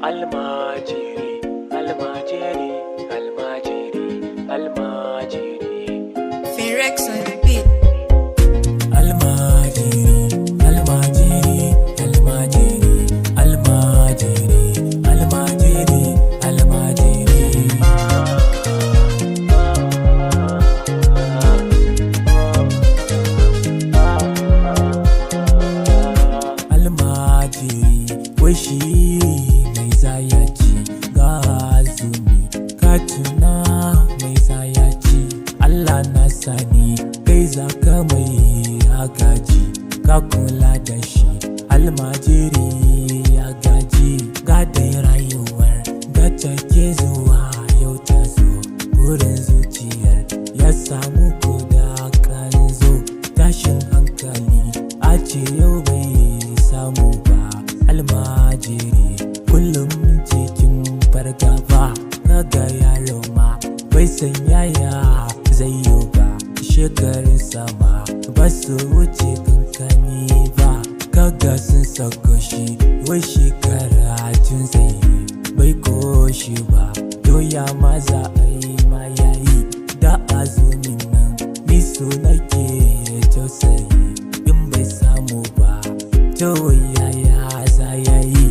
almajiri almajiri almajiri almajiri Firex on the beat. almajiri almajiri almajiri almajiri almajiri almajiri almajiri wai shi mai zayaci ga azumi ka tuna mai zayaci Allah na sani kai zaka mai agaji ka kula da shi almajiri ya gaji gadai rayuwar da take zuwa yau ta zo burin zuciyar ya samu koda kan zo tashin hankali a ce yau bai samu ba almajiri kullum cikin fargaba kaga yaro ma bai san yaya zai yi ba shekarun sama ba su wuce kankani ba kaga sun sako shi wai shekara tun zai yi bai koshi ba doya ma za a yi ma yayi da azumin nan ni so nake tausayi in bai samu ba to yaya za ya yi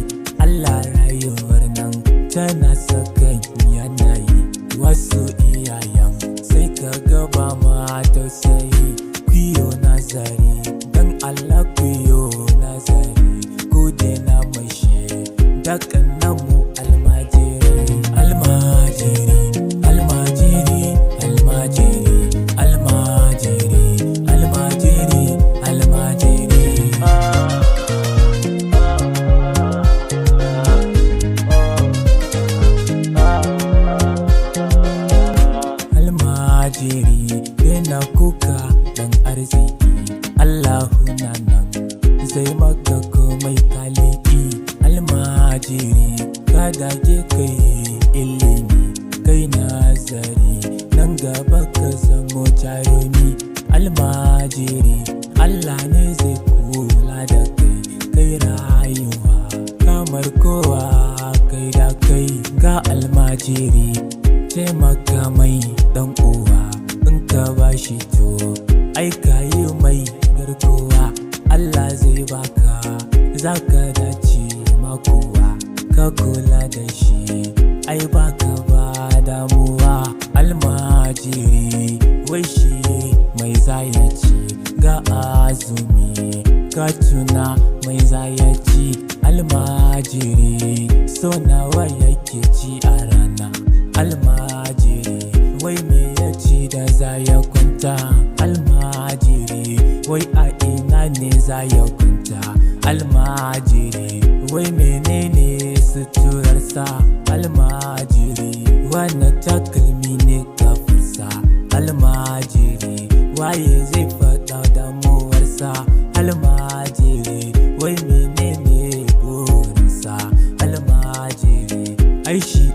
Allah rayuwar nan tana sakan yanayi wasu iyayen sai ka gaba ma tausayi kuyo nazari dan Allah kuyo nazari ku na mashi da kannamu almajiri almajiri almajiri almajiri almajiri almajiri almajiri almajiri yana kuka dan arziki Allahu na nan zai maka komai kaliki almajiri ka dage kai ilimi kai nazari nan gaba ka zamo jarumi almajiri Allah ne zai kula da kai kai rayuwa kamar kowa kai da kai ga almajiri taimaka mai dan uwa in ka bashi to ai ka yi mai garkuwa Allah zai baka zaka dace makuwa ka kula da shi ai baka ba damuwa almajiri wai shi mai zayaci ga azumi ka tuna mai zayaci almajiri so nawa yake ci a rana almajiri wai me ya ci da za ya kwanta almajiri wai a ina ne za ya kwanta almajiri wai menene suturarsa almajiri wane takalmi ne kafarsa almajiri waye zai faɗa damuwarsa almajiri wai menene burinsa almajiri ai shi